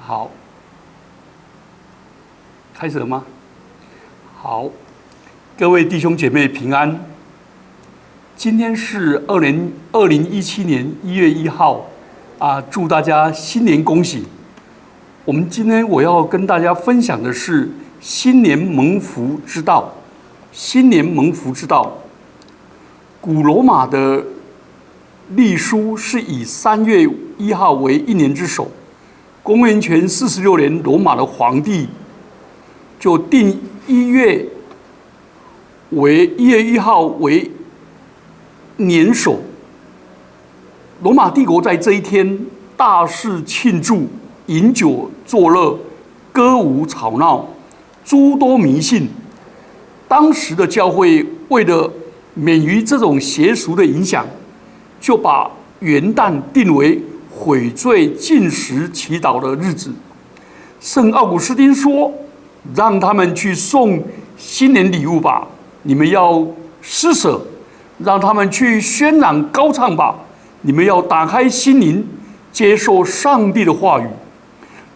好，开始了吗？好，各位弟兄姐妹平安。今天是2017年1月1号，祝大家新年恭喜。今天我要跟大家分享的是新年蒙福之道。新年蒙福之道，古罗马的历书是以3月1号为一年之首。公元前46年，罗马的皇帝就定1月1号为年首。罗马帝国在这一天大肆庆祝，饮酒作乐，歌舞吵闹，诸多迷信。当时的教会为了免于这种邪俗的影响，就把元旦定为悔罪禁食祈祷的日子。圣奥古斯丁说：“让他们去送新年礼物吧，你们要施舍；让他们去宣嚷高唱吧，你们要打开心灵，接受上帝的话语；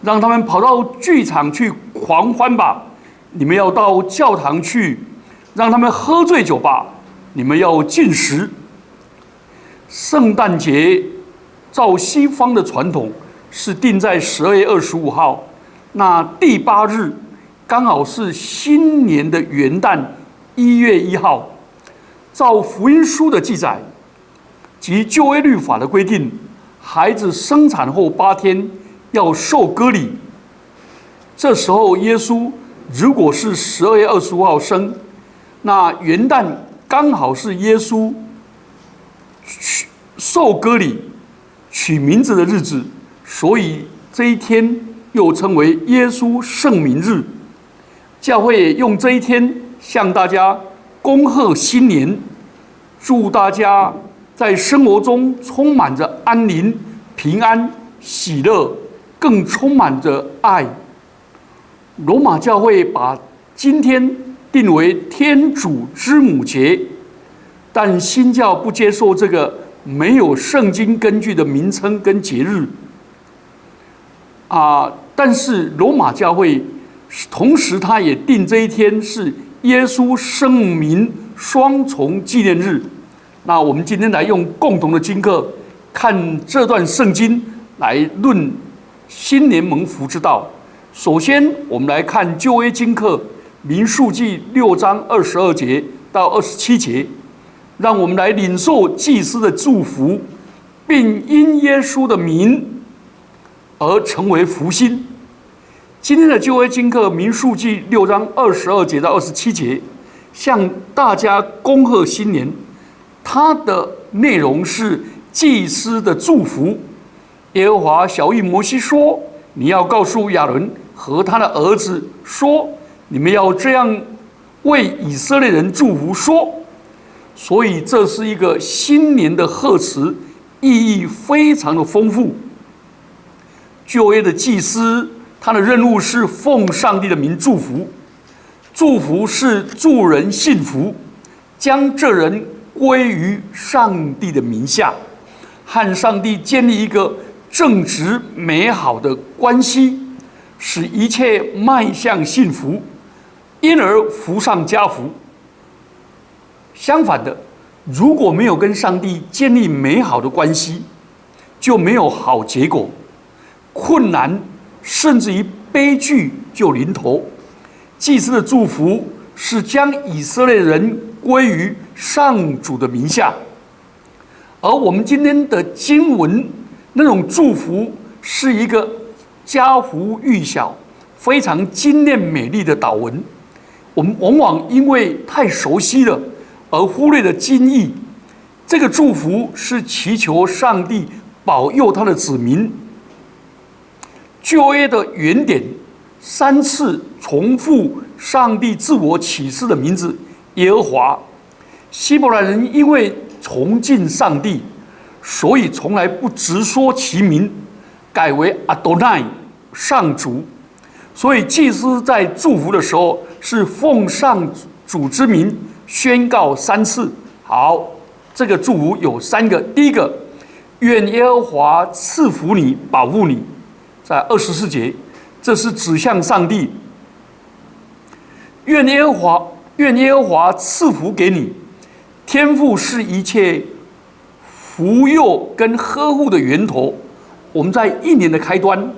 让他们跑到剧场去狂欢吧，你们要到教堂去；让他们喝醉酒吧，你们要禁食。”圣诞节照西方的传统是定在12月25号，那第8日刚好是新年的元旦1月1号。照福音书的记载及旧约律法的规定，孩子生产后8天要受割礼。这时候耶稣如果是12月25号生，那元旦刚好是耶稣受割礼取名字的日子，所以这一天又称为耶稣圣名日。教会也用这一天向大家恭贺新年，祝大家在生活中充满着安宁、平安、喜乐，更充满着爱。罗马教会把今天定为天主之母节，但新教不接受这个没有圣经根据的名称跟节日。但是罗马教会同时他也定这一天是耶稣圣名双重纪念日。那我们今天来用共同的经课看这段圣经来论新年蒙福之道。首先我们来看旧约经课民数记6章22节到27节，让我们来领受祭司的祝福，并因耶稣的名而成为福星。今天的旧约经课民数记6章22节到27节，向大家恭贺新年。它的内容是祭司的祝福。耶和华晓谕摩西说：“你要告诉亚伦和他的儿子说，你们要这样为以色列人祝福说。”所以这是一个新年的贺词，意义非常的丰富。旧约的祭司，他的任务是奉上帝的名祝福，祝福是助人幸福，将这人归于上帝的名下，和上帝建立一个正直美好的关系，使一切迈向幸福，因而福上加福。相反的，如果没有跟上帝建立美好的关系，就没有好结果，困难甚至于悲剧就临头。祭司的祝福是将以色列人归于上主的名下，而我们今天的经文那种祝福是一个家福玉晓、非常精炼美丽的祷文。我们往往因为太熟悉了而忽略了经义。这个祝福是祈求上帝保佑他的子民。旧约的原点3次重复上帝自我启示的名字耶和华。希伯来人因为崇敬上帝，所以从来不直说其名，改为阿多奈上主。所以祭司在祝福的时候是奉上主之名宣告3次。好，这个祝福有3个。第一个，愿耶和华赐福你，保护你。在24节，这是指向上帝。愿耶和华赐福给你。天父是一切福佑跟呵护的源头。我们在一年的开端，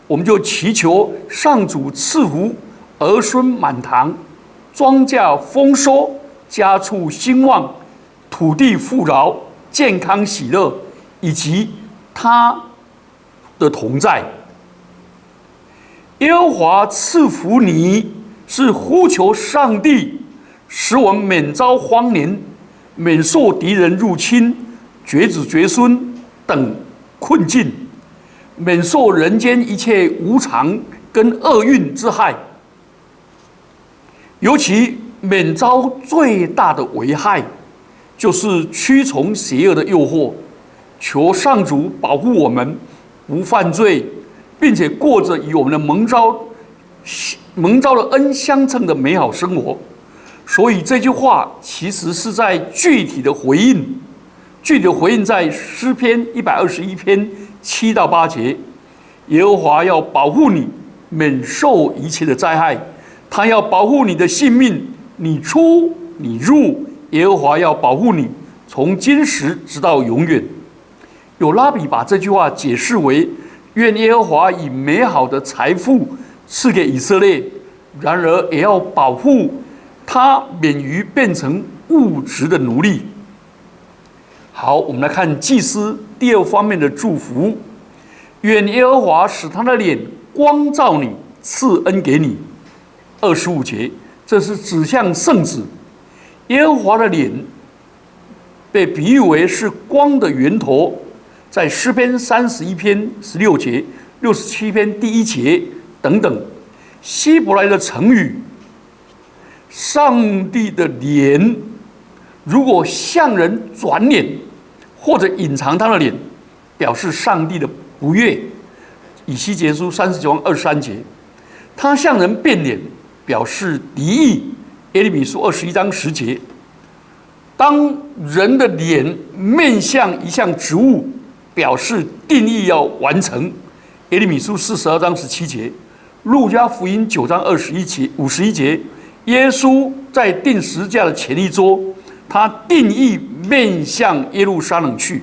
我们就祈求上主赐福，儿孙满堂，庄稼丰收，家畜兴旺，土地富饶，健康喜乐，以及他的同在。耶和华赐福你，是呼求上帝，使我们免遭荒年，免受敌人入侵、绝子绝孙等困境，免受人间一切无常跟厄运之害，尤其免遭最大的危害，就是驱从邪恶的诱惑。求上主保护我们不犯罪，并且过着与我们的蒙召的恩相称的美好生活。所以这句话其实是在具体的回应在诗篇121篇7到8节。耶和华要保护你，免受一切的灾害，他要保护你的性命，你出你入，耶和华要保护你，从今时直到永远。有拉比把这句话解释为：愿耶和华以美好的财富赐给以色列，然而也要保护他免于变成物质的奴隶。好，我们来看祭司第二方面的祝福：愿耶和华使他的脸光照你，赐恩给你。25节，这是指向圣子。耶和华的脸被比喻为是光的源头，在诗篇31篇16节、67篇第1节等等。希伯来的成语上帝的脸，如果向人转脸或者隐藏他的脸，表示上帝的不悦。以西结书39章23节，他向人变脸，表示敌意。耶利米书21章10节，当人的脸面向一项职务，表示定义要完成。耶利米书42章17节，路加福音9章51节，耶稣在钉十字架的前一周，他定义面向耶路撒冷去。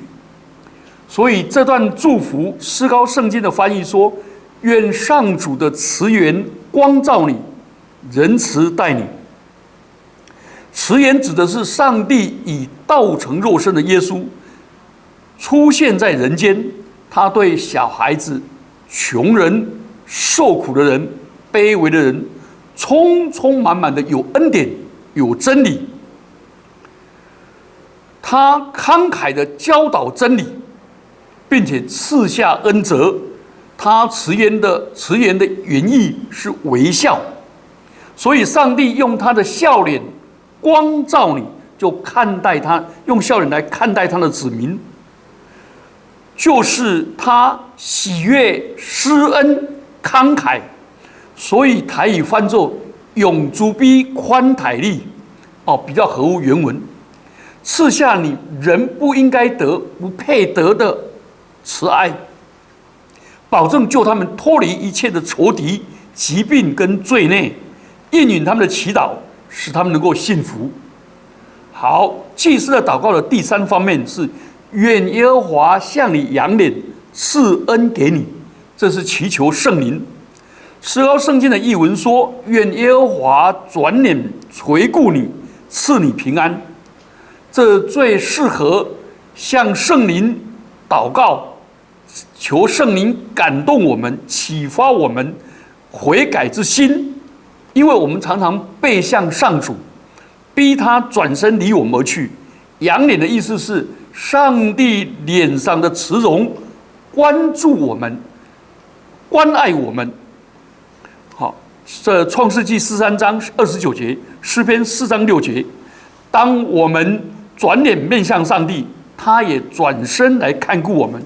所以这段祝福，诗高圣经的翻译说：愿上主的慈颜光照你，仁慈待你。慈颜指的是上帝以道成肉身的耶稣出现在人间，他对小孩子、穷人、受苦的人、卑微的人，充满满的有恩典、有真理。他慷慨的教导真理，并且赐下恩泽。他慈颜的原意是微笑，所以上帝用他的笑脸光照你，就看待他，用笑脸来看待他的子民，就是他喜悦、施恩、慷慨。所以台语翻作永珠逼宽台力，比较合乎原文。赐下你人不应该得、不配得的慈爱，保证救他们脱离一切的仇敌、疾病跟罪孽，应允他们的祈祷，使他们能够幸福。好，祭司的祷告的第3方面是愿耶和华向你扬脸，赐恩给你，这是祈求圣灵。诗高圣经的译文说：愿耶和华转脸垂顾你，赐你平安。这最适合向圣灵祷告，求圣灵感动我们，启发我们悔改之心。因为我们常常背向上主，逼他转身离我们而去。仰脸的意思是上帝脸上的慈容，关注我们，关爱我们。好，这创世纪43章29节，诗篇4章6节，当我们转脸面向上帝，他也转身来看顾我们，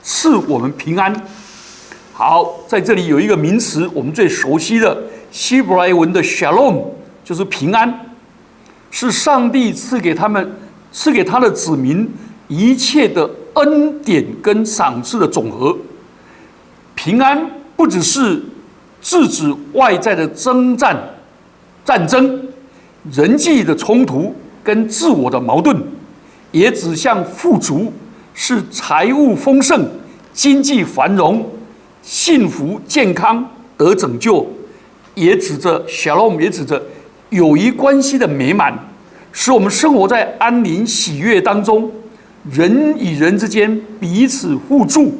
赐我们平安。好，在这里有一个名词，我们最熟悉的希伯来文的 shalom， 就是平安，是上帝赐给他的子民一切的恩典跟赏赐的总和。平安不只是制止外在的战争、人际的冲突跟自我的矛盾，也指向富足，是财务丰盛、经济繁荣、幸福健康得拯救，也指着 Shalom， 也指着友谊关系的美满，使我们生活在安宁喜悦当中，人与人之间彼此互助，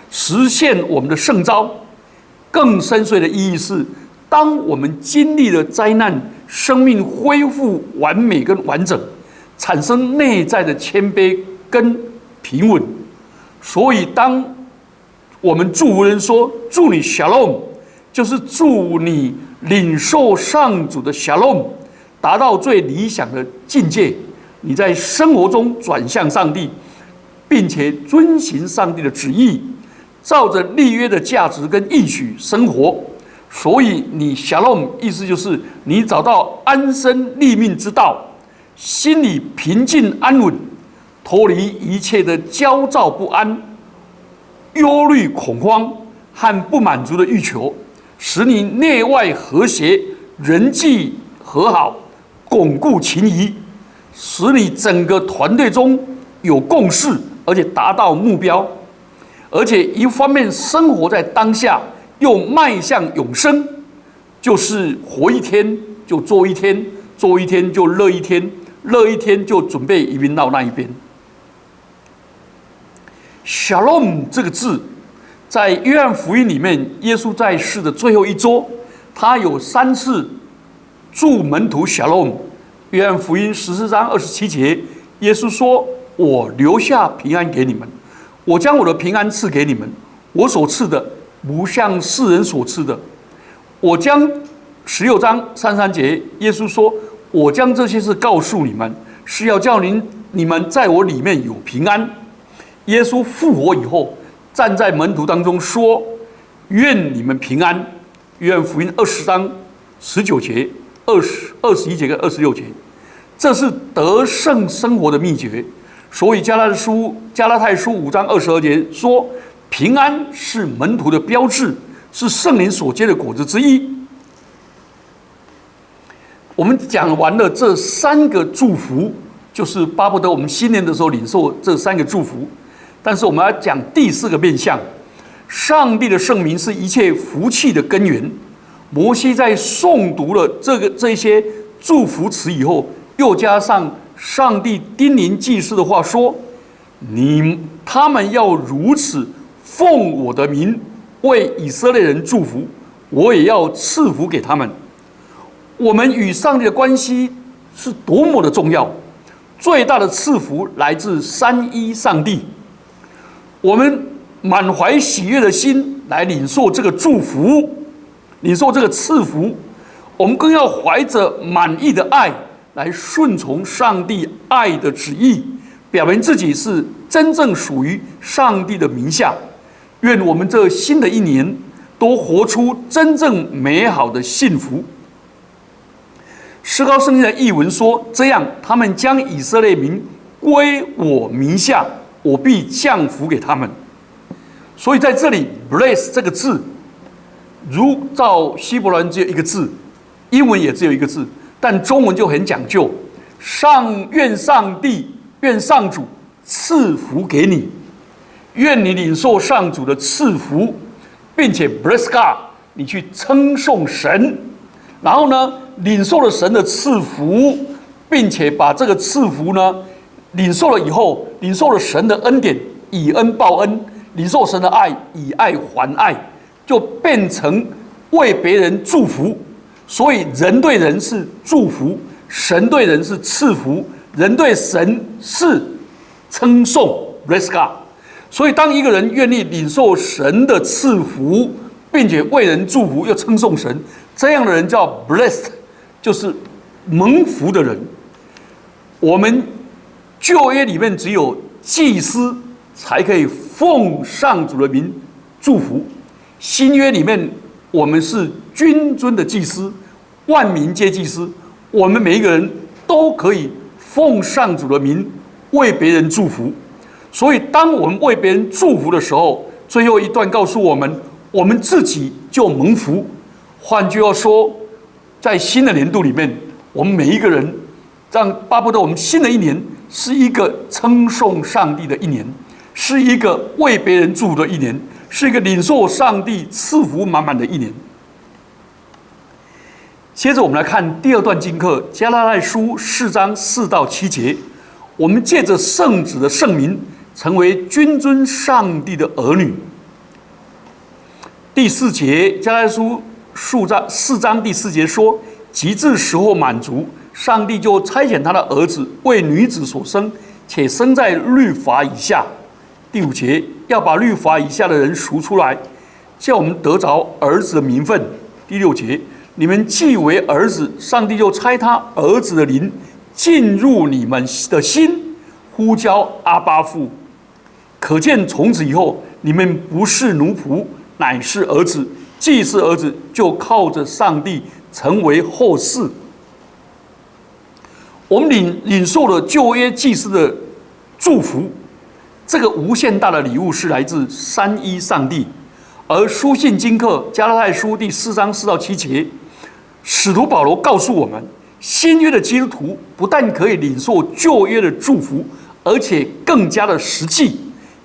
实现我们的圣召。更深邃的意义是，当我们经历了灾难，生命恢复完美跟完整，产生内在的谦卑跟平稳。所以当我们祝福人说祝你 Shalom， 就是祝你领受上主的 Shalom， 达到最理想的境界。你在生活中转向上帝，并且遵行上帝的旨意，照着立约的价值跟应许生活。所以你 Shalom 意思就是你找到安身立命之道，心里平静安稳，脱离一切的焦躁不安、忧虑恐慌和不满足的欲求，使你内外和谐，人际和好，巩固情谊，使你整个团队中有共识，而且达到目标，而且一方面生活在当下，又迈向永生，就是活一天就做一天，做一天就乐一天，乐一天就准备移民到那一边。Shalom 这个字，在约翰福音里面，耶稣在世的最后一周，他有3次祝门徒 Shalom。约翰福音14章27节，耶稣说：“我留下平安给你们，我将我的平安赐给你们，我所赐的不像世人所赐的。”我将16章33节，耶稣说：“我将这些事告诉你们，是要叫你们在我里面有平安。”耶稣复活以后，站在门徒当中说：“愿你们平安。”约翰福音20章19节、21节跟26节，这是得胜生活的秘诀。所以加拉太书5章22节说：“平安是门徒的标志，是圣灵所结的果子之一。”我们讲完了这3个祝福，就是巴不得我们新年的时候领受这3个祝福。但是我们要讲第4个面向，上帝的圣名是一切福气的根源。摩西在诵读了这些祝福词以后，又加上上帝叮咛祭司的话说：“他们要如此奉我的名为以色列人祝福，我也要赐福给他们。”我们与上帝的关系是多么的重要！最大的赐福来自三一上帝。我们满怀喜悦的心来领受这个祝福，领受这个赐福，我们更要怀着满意的爱来顺从上帝爱的旨意，表明自己是真正属于上帝的名下。愿我们这新的一年都活出真正美好的幸福。诗高圣经的译文说：“这样，他们将以色列民归我名下，我必降福给他们。”所以在这里 ，bless 这个字，如照希伯来文只有一个字，英文也只有一个字，但中文就很讲究。愿上主赐福给你，愿你领受上主的赐福，并且 bless God， 你去称颂神，然后呢，领受了神的赐福，并且把这个赐福呢，领受了以后，领受了神的恩典，以恩报恩，领受神的爱，以爱还爱，就变成为别人祝福。所以人对人是祝福，神对人是赐福，人对神是称颂 bless God。所以当一个人愿意领受神的赐福，并且为人祝福又称颂神，这样的人叫 blessed， 就是蒙福的人。我们旧约里面只有祭司才可以奉上主的名祝福，新约里面我们是君尊的祭司，万民皆祭司，我们每一个人都可以奉上主的名为别人祝福。所以当我们为别人祝福的时候，最后一段告诉我们，我们自己就蒙福。换句话说，在新的年度里面，我们每一个人让巴不得我们新的一年是一个称颂上帝的一年，是一个为别人祝福的一年，是一个领受上帝赐福满满的一年。接着我们来看第二段经课，加拉太书4章4到7节。我们借着圣子的圣名，成为君尊上帝的儿女。第4节，加拉太书4章第4节说：及至时候满足，上帝就差遣他的儿子为女子所生，且生在律法以下。第5节，要把律法以下的人赎出来，叫我们得着儿子的名分。第6节，你们既为儿子，上帝就差他儿子的灵进入你们的心，呼叫阿爸父。可见从此以后，你们不是奴仆，乃是儿子。既是儿子，就靠着上帝成为后嗣。我们领受了旧约祭司的祝福，这个无限大的礼物是来自三一上帝。而书信经课加拉太书第4章4到7节，使徒保罗告诉我们，新约的基督徒不但可以领受旧约的祝福，而且更加的实际，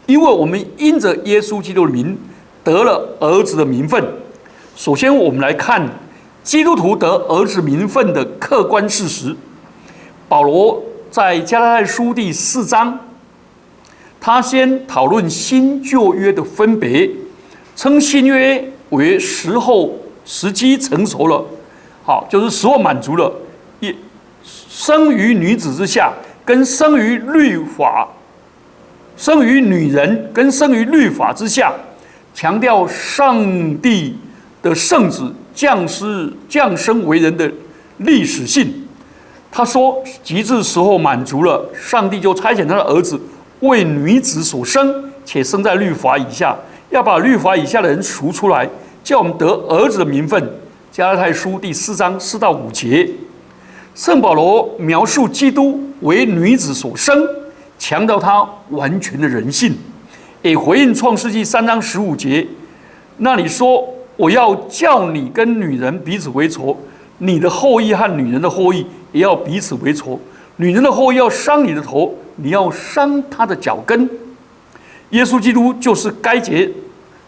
因为我们因着耶稣基督的名得了儿子的名分。首先，我们来看基督徒得儿子名分的客观事实。保罗在加拉太书第4章，他先讨论新旧约的分别，称新约为时机成熟了，好，就是时候满足了，也生于女子之下，跟生于女人跟生于律法之下，强调上帝的圣子降生为人的历史性。他说，及至时候满足了，上帝就差遣他的儿子为女子所生，且生在律法以下，要把律法以下的人赎出来，叫我们得儿子的名分。加拉太书第4章4到5节，圣保罗描述基督为女子所生，强调他完全的人性，也回应创世纪3章15节，那里说，我要叫你跟女人彼此为仇，你的后裔和女人的后裔也要彼此为仇。女人的后裔要伤你的头，你要伤她的脚跟。耶稣基督就是该节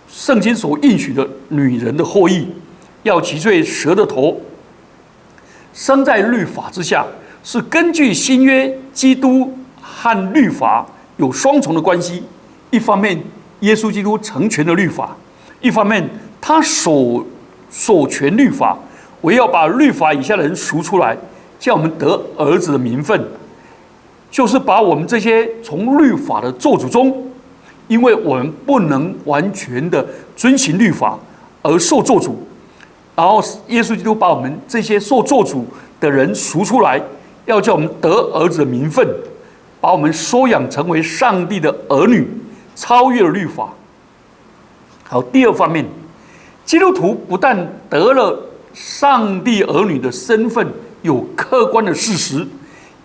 圣经所应许的女人的后裔，要击碎蛇的头。生在律法之下，是根据新约基督和律法有双重的关系。一方面，耶稣基督成全了律法；一方面，他所全律法，我要把律法以下的人赎出来，叫我们得儿子的名分，就是把我们这些从律法的咒诅中，因为我们不能完全的遵行律法而受咒诅，然后耶稣基督把我们这些受咒诅的人赎出来，要叫我们得儿子的名分，把我们收养成为上帝的儿女，超越了律法。好，第二方面，基督徒不但得了上帝儿女的身份，有客观的事实，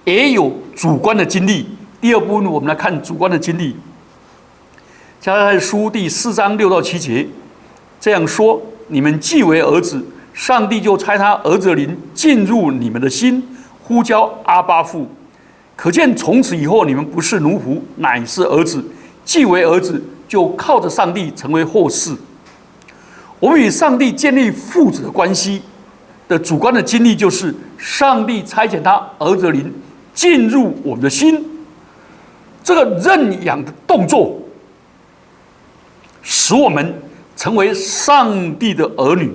也有主观的经历。第二部分，我们来看主观的经历。加拉太书第4章6到7节这样说：你们既为儿子，上帝就差他儿子的灵进入你们的心，呼叫阿爸父。可见从此以后，你们不是奴仆，乃是儿子。既为儿子，就靠着上帝成为后嗣。我们与上帝建立父子的关系的主观的经历，就是上帝差遣他儿子的灵进入我们的心。这个认养的动作，使我们成为上帝的儿女。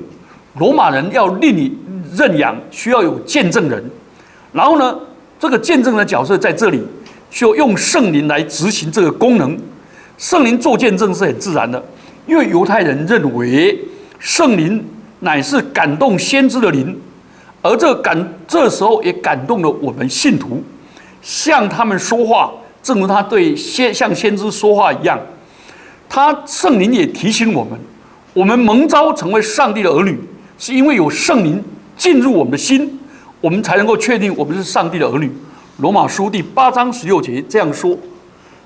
罗马人要令你认养，需要有见证人。然后呢，这个见证人的角色在这里，就用圣灵来执行这个功能。圣灵做见证是很自然的，因为犹太人认为圣灵乃是感动先知的灵，而这时候也感动了我们信徒，向他们说话，正如他向先知说话一样。圣灵也提醒我们蒙召成为上帝的儿女，是因为有圣灵进入我们的心，我们才能够确定我们是上帝的儿女。罗马书第8章16节这样说。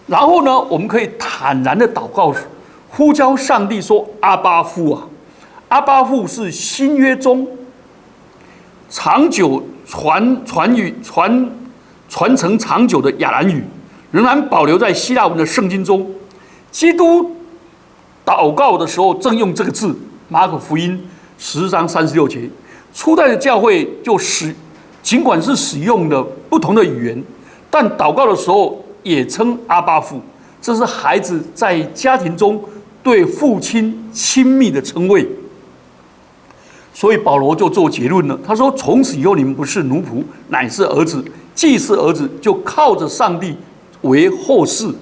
然后呢，我们可以坦然的祷告呼叫上帝说：“阿爸父啊！”阿爸父是新约中长久传承长久的亚兰语，仍然保留在希腊文的圣经中。基督祷告的时候正用这个字，马可福音10章36节。初代的教会尽管是使用了不同的语言，但祷告的时候也称阿爸父，这是孩子在家庭中对父亲亲密的称谓。所以保罗就做结论了，他说：“从此以后，你们不是奴仆，乃是儿子；既是儿子，就靠着上帝为后嗣。”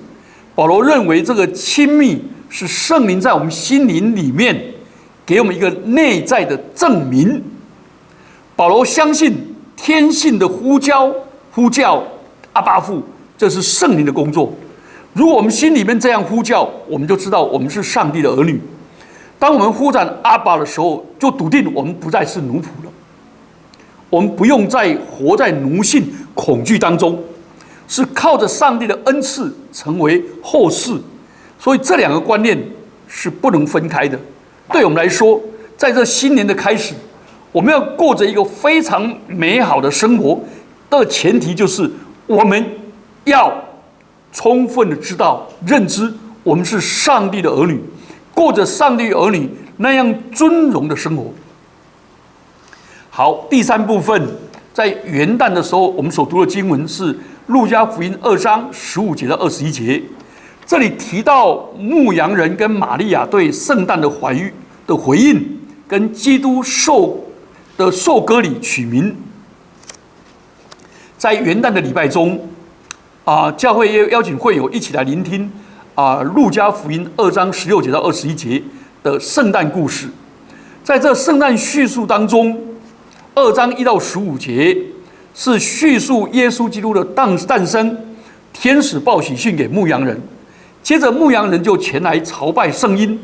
保罗认为这个亲密是圣灵在我们心灵里面给我们一个内在的证明。保罗相信天性的呼叫阿爸父，这是圣灵的工作。如果我们心里面这样呼叫，我们就知道我们是上帝的儿女。当我们呼喊阿爸的时候，就笃定我们不再是奴仆了，我们不用再活在奴性恐惧当中，是靠着上帝的恩赐成为后嗣。所以这两个观念是不能分开的。对我们来说，在这新年的开始，我们要过着一个非常美好的生活的前提，就是我们要充分的知道认知我们是上帝的儿女，过着上帝儿女那样尊荣的生活。好，第三部分，在元旦的时候，我们所读的经文是路加福音2章15节到21节。这里提到牧羊人跟玛利亚对圣诞的回应，跟基督受割礼取名。在元旦的礼拜中，教会也邀请会友一起来聆听路加福音2章16节到21节的圣诞故事。在这圣诞叙述当中，2章1到15节是叙述耶稣基督的诞生，天使报喜讯给牧羊人，接着牧羊人就前来朝拜圣婴。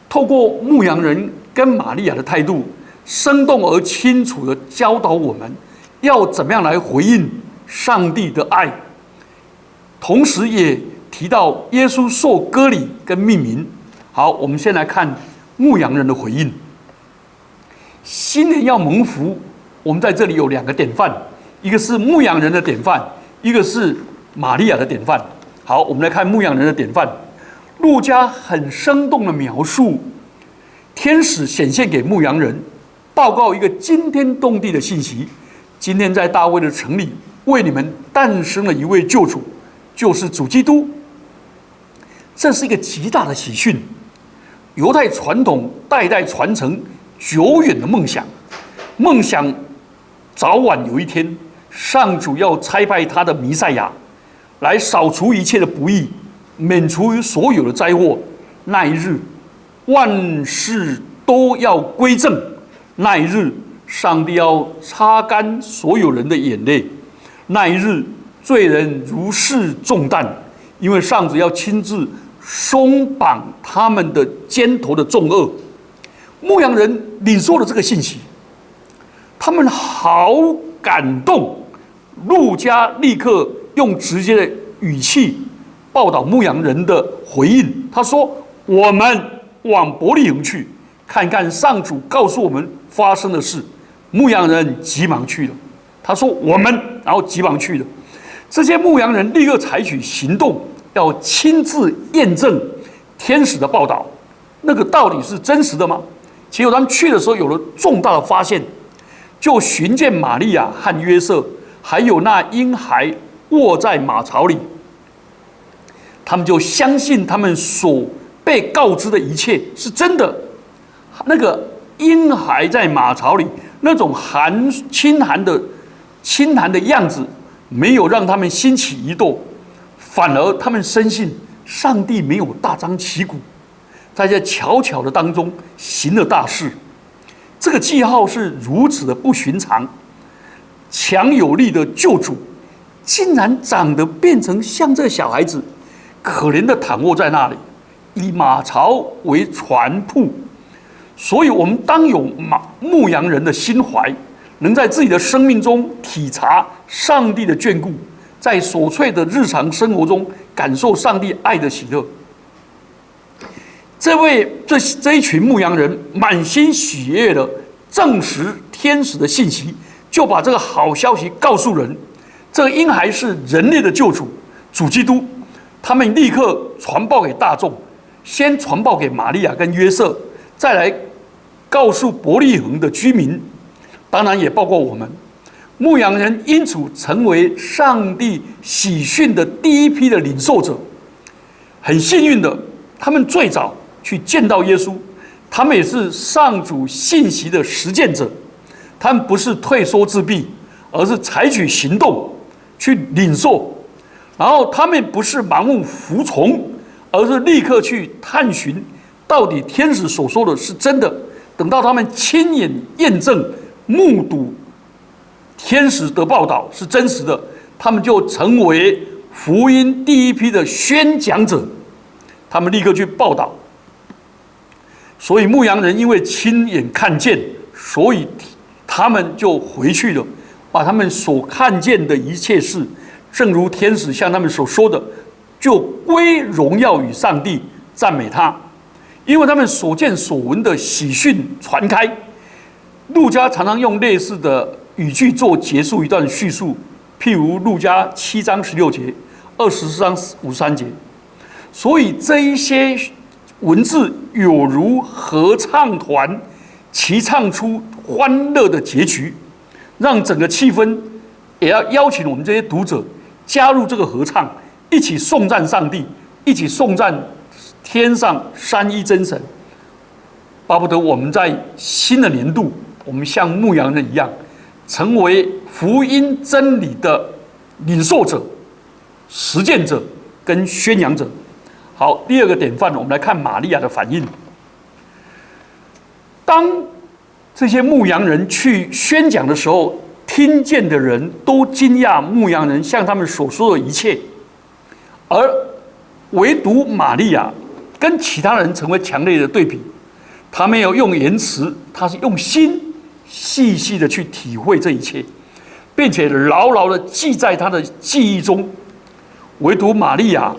透过牧羊人跟玛利亚的态度，生动而清楚地教导我们要怎么样来回应上帝的爱，同时也提到耶稣受割礼跟命名。好，我们先来看牧羊人的回应。新年要蒙福，我们在这里有两个典范，一个是牧羊人的典范，一个是玛利亚的典范。好，我们来看牧羊人的典范。路加很生动的描述天使显现给牧羊人，报告一个惊天动地的信息：今天在大卫的城里为你们诞生了一位救主，就是主基督。这是一个极大的喜讯，犹太传统代代传承久远的梦想，早晚有一天，上主要差派他的弥赛亚来扫除一切的不义，免除于所有的灾祸。那一日，万事都要归正。那一日，上帝要擦干所有人的眼泪。那一日，罪人如释重担，因为上主要亲自松绑他们的肩头的重轭。牧羊人领受了这个信息，他们好感动。路加立刻用直接的语气报道牧羊人的回应，他说：“我们往伯利恒去，看看上主告诉我们发生的事。”牧羊人急忙去了。他说：“我们”，然后急忙去了。这些牧羊人立刻采取行动，要亲自验证天使的报道，那个到底是真实的吗？结果他们去的时候有了重大的发现，就寻见玛利亚和约瑟，还有那婴孩卧在马槽里。他们就相信他们所被告知的一切是真的。那个婴孩在马槽里那种清寒的样子，没有让他们兴起疑窦，反而他们深信上帝没有大张旗鼓，在这悄悄的当中行了大事。这个记号是如此的不寻常，强有力的救主竟然长得变成像这小孩子，可怜的躺卧在那里，以马槽为船铺。所以我们当有牧羊人的心怀，能在自己的生命中体察上帝的眷顾，在琐碎的日常生活中感受上帝爱的喜乐。这一群牧羊人满心喜悦的证实天使的信息，就把这个好消息告诉人。这个婴孩是人类的救主，主基督。他们立刻传报给大众，先传报给玛利亚跟约瑟，再来告诉伯利恒的居民，当然也包括我们。牧羊人因此成为上帝喜讯的第一批的领受者。很幸运的，他们最早去见到耶稣，他们也是上主信息的实践者。他们不是退缩自闭，而是采取行动去领受。然后他们不是盲目服从，而是立刻去探寻到底天使所说的是真的。等到他们亲眼验证、目睹天使的报道是真实的，他们就成为福音第一批的宣讲者。他们立刻去报道。所以牧羊人因为亲眼看见，所以他们就回去了，把他们所看见的一切事，正如天使向他们所说的，就归荣耀与上帝，赞美他。因为他们所见所闻的喜讯传开。路加常常用类似的语句做结束一段叙述，譬如路加7章16节、24章53节。所以这一些文字有如合唱团齐唱出欢乐的结局，让整个气氛也要邀请我们这些读者加入这个合唱，一起颂赞上帝，一起颂赞天上三一真神。巴不得我们在新的年度，我们像牧羊人一样，成为福音真理的领受者、实践者跟宣扬者。好，第二个典范，我们来看玛利亚的反应。当这些牧羊人去宣讲的时候，听见的人都惊讶牧羊人向他们所说的一切，而唯独玛利亚跟其他人成为强烈的对比。他没有用言辞，他是用心细细的去体会这一切，并且牢牢的记在他的记忆中。唯独玛利亚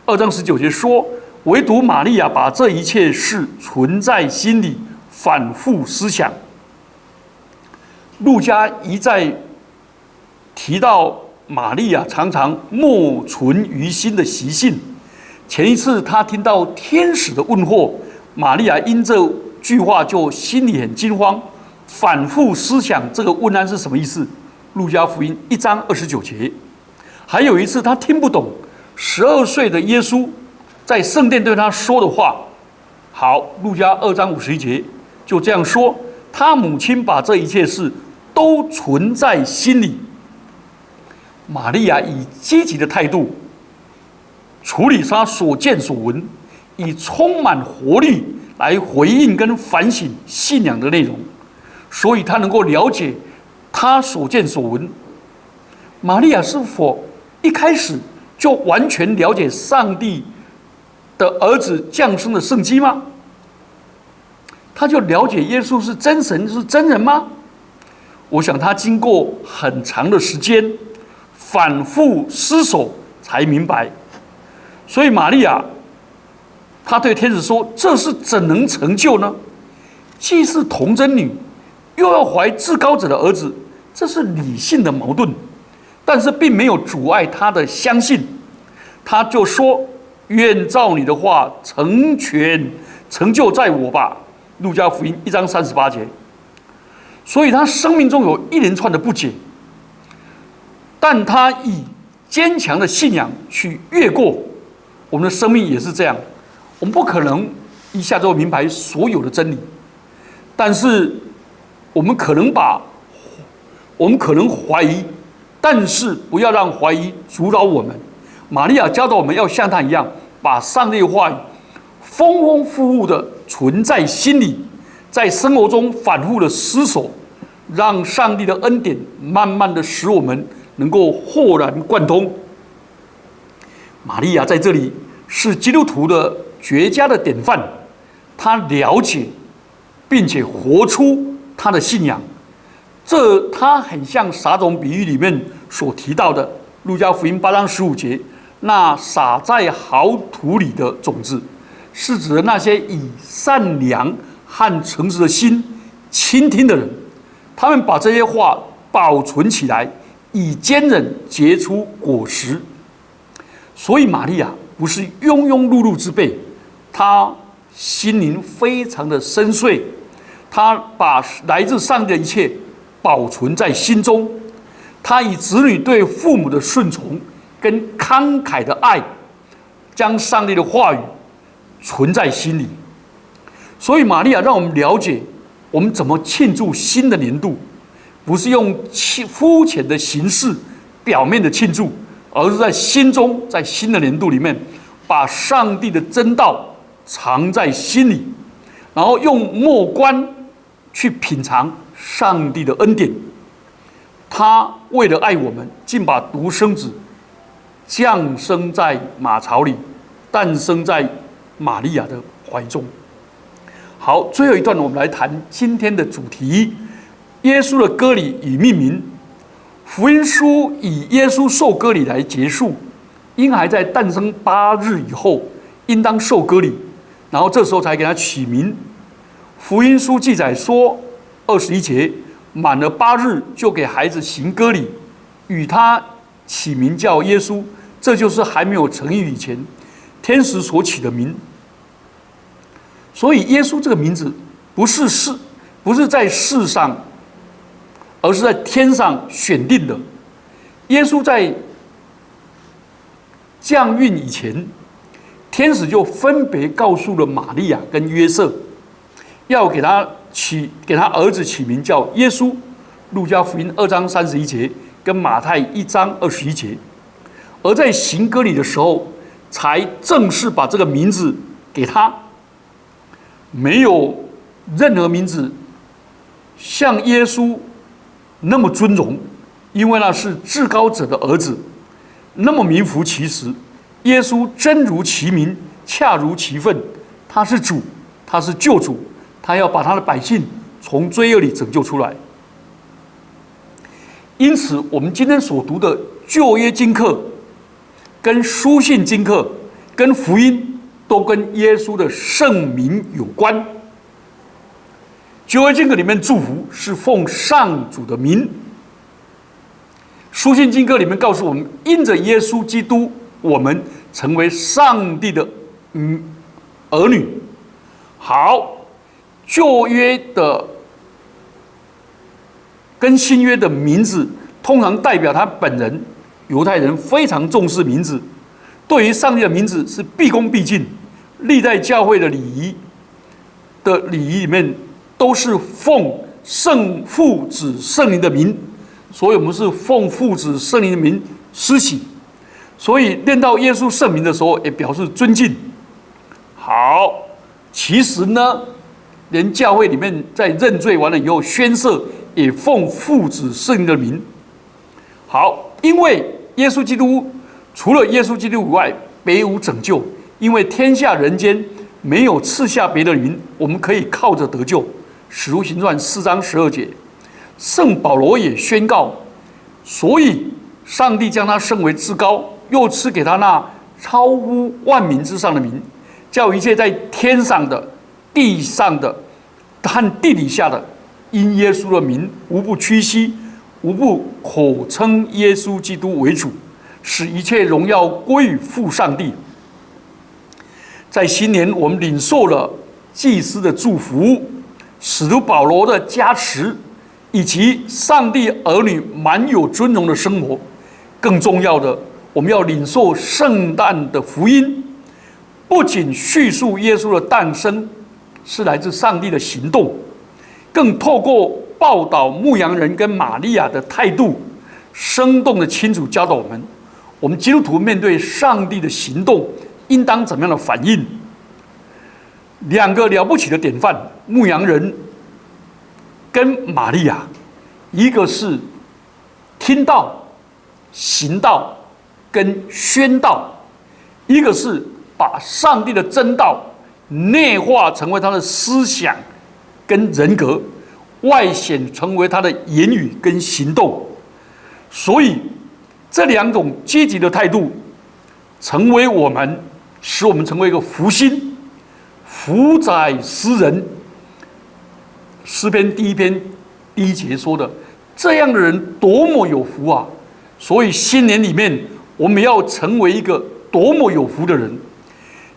，2章19节说，唯独玛利亚把这一切事存在心里，反复思想。路加一再提到玛利亚常常默存于心的习性。前一次他听到天使的问候，玛利亚因这句话就心里很惊慌，反复思想这个问安是什么意思。路加福音1章29节。还有一次他听不懂12岁的耶稣在圣殿对他说的话。好，路加2章51节就这样说，他母亲把这一切事都存在心里。玛利亚以积极的态度处理他所见所闻，以充满活力来回应跟反省信仰的内容，所以他能够了解他所见所闻。玛利亚是否一开始就完全了解上帝的儿子降生的圣迹吗？他就了解耶稣是真神是真人吗？我想他经过很长的时间反复思索才明白。所以玛利亚她对天使说，这是怎能成就呢？既是童贞女，又要怀至高者的儿子，这是理性的矛盾，但是并没有阻碍她的相信。她就说，愿照你的话成全成就在我吧。路加福音1章38节。所以他生命中有一连串的不解，但他以坚强的信仰去越过。我们的生命也是这样，我们不可能一下就明白所有的真理，但是我们可能怀疑，但是不要让怀疑阻扰我们。玛利亚教导我们要像他一样，把上帝的话语丰丰富富的存在心里，在生活中反复的思索，让上帝的恩典慢慢的使我们能够豁然贯通。玛利亚在这里是基督徒的绝佳的典范，他了解并且活出他的信仰。这他很像撒种比喻里面所提到的路加福音8章15节，那撒在好土里的种子，是指的那些以善良和诚实的心倾听的人，他们把这些话保存起来，以坚忍结出果实。所以玛利亚不是庸庸碌碌之辈，她心灵非常的深邃，她把来自上帝的一切保存在心中，她以子女对父母的顺从跟慷慨的爱，将上帝的话语存在心里。所以玛利亚让我们了解，我们怎么庆祝新的年度，不是用肤浅的形式、表面的庆祝，而是在心中，在新的年度里面，把上帝的真道藏在心里，然后用末观去品尝上帝的恩典。他为了爱我们，竟把独生子降生在马槽里，诞生在玛利亚的怀中。好，最后一段我们来谈今天的主题：耶稣的割礼与命名。福音书以耶稣受割礼来结束，婴孩在诞生8日以后，应当受割礼，然后这时候才给他起名。福音书记载说，21节，满了8日，就给孩子行割礼，与他起名叫耶稣。这就是还没有成育以前，天使所起的名。所以耶稣这个名字不是在世上，而是在天上选定的。耶稣在降孕以前，天使就分别告诉了玛利亚跟约瑟，要给他儿子起名叫耶稣。路加福音2章31节跟马太1章21节。而在行割礼的时候，才正式把这个名字给他。没有任何名字像耶稣那么尊荣，因为那是至高者的儿子，那么名副其实。耶稣真如其名，恰如其分，他是主，他是救主，他要把他的百姓从罪恶里拯救出来。因此，我们今天所读的旧约经课、跟书信经课、跟福音，都跟耶稣的圣名有关。旧约经课里面祝福是奉上主的名，书信经课里面告诉我们，因着耶稣基督，我们成为上帝的儿女。好，旧约的跟新约的名字，通常代表他本人。犹太人非常重视名字，对于上帝的名字是毕恭毕敬。历代教会的礼仪里面，都是奉圣父子圣灵的名，所以我们是奉父子圣灵的名施洗。所以念到耶稣圣名的时候，也表示尊敬。好，其实呢，连教会里面在认罪完了以后宣誓，也奉父子圣灵的名。好，因为耶稣基督除了耶稣基督以外，别无拯救。因为天下人间没有赐下别的名，我们可以靠着得救。使徒行传4章12节，圣保罗也宣告，所以上帝将他升为至高，又赐给他那超乎万民之上的名，叫一切在天上的、地上的和地底下的，因耶稣的名，无不屈膝，无不口称耶稣基督为主，使一切荣耀归于父上帝。在新年，我们领受了祭司的祝福、使徒保罗的加持，以及上帝儿女满有尊荣的生活。更重要的，我们要领受圣诞的福音，不仅叙述耶稣的诞生是来自上帝的行动，更透过报道牧羊人跟玛利亚的态度，生动的清楚教导我们基督徒面对上帝的行动应当怎么样的反应。两个了不起的典范，牧羊人跟玛利亚，一个是听道、行道跟宣道，一个是把上帝的真道内化成为他的思想跟人格，外显成为他的言语跟行动。所以这两种积极的态度，使我们成为一个福星，福哉诗人。诗篇第1篇第1节说的，这样的人多么有福啊！所以新年里面，我们要成为一个多么有福的人。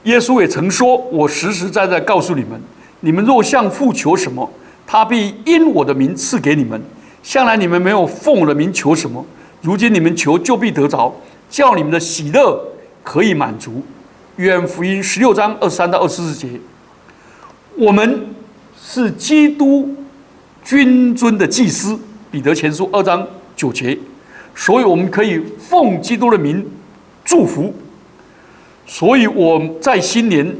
耶稣也曾说：“我实实在在告诉你们，你们若向父求什么，他必因我的名赐给你们。向来你们没有奉我的名求什么，如今你们求就必得着，叫你们的喜乐可以满足。”约翰福音16章23到24节。我们是基督君尊的祭司，彼得前书2章9节。所以我们可以奉基督的名祝福。所以我在新年，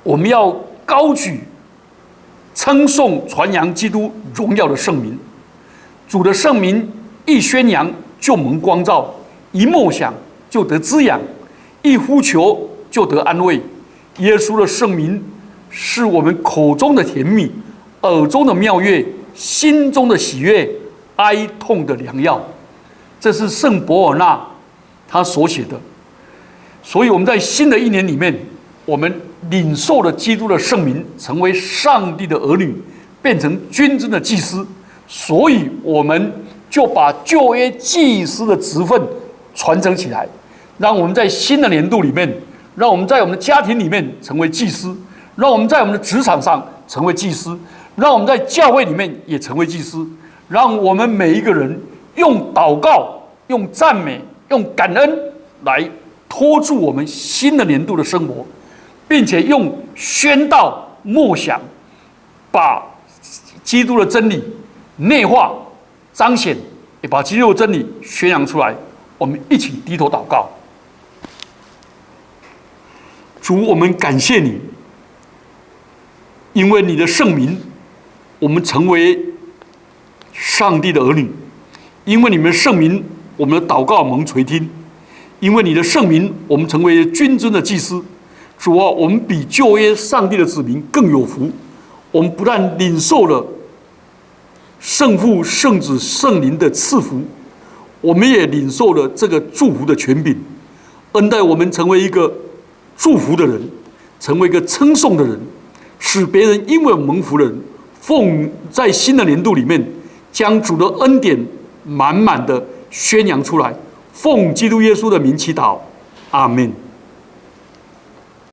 我们要高举称颂传扬基督荣耀的圣名。主的圣名一宣扬就蒙光照，一默想就得滋养，一呼求就得安慰。耶稣的圣名是我们口中的甜蜜，耳中的妙乐，心中的喜悦，哀痛的良药。这是圣伯尔纳他所写的。所以我们在新的一年里面，我们领受了基督的圣名，成为上帝的儿女，变成君尊的祭司。所以我们就把旧约祭司的职分传承起来，让我们在新的年度里面，让我们在我们的家庭里面成为祭司，让我们在我们的职场上成为祭司，让我们在教会里面也成为祭司，让我们每一个人用祷告、用赞美、用感恩来托住我们新的年度的生活，并且用宣道、默想，把基督的真理内化、彰显，也把基督的真理宣扬出来。我们一起低头祷告。主，我们感谢你，因为你的圣名，我们成为上帝的儿女；因为你们的圣名，我们的祷告蒙垂听；因为你的圣名，我们成为君尊的祭司。主啊，我们比旧约上帝的子民更有福。我们不但领受了圣父、圣子、圣灵的赐福，我们也领受了这个祝福的权柄，恩待我们成为一个祝福的人，成为一个称颂的人，使别人因为蒙福的人，在新的年度里面，将主的恩典满满的宣扬出来。奉基督耶稣的名祈祷，阿们。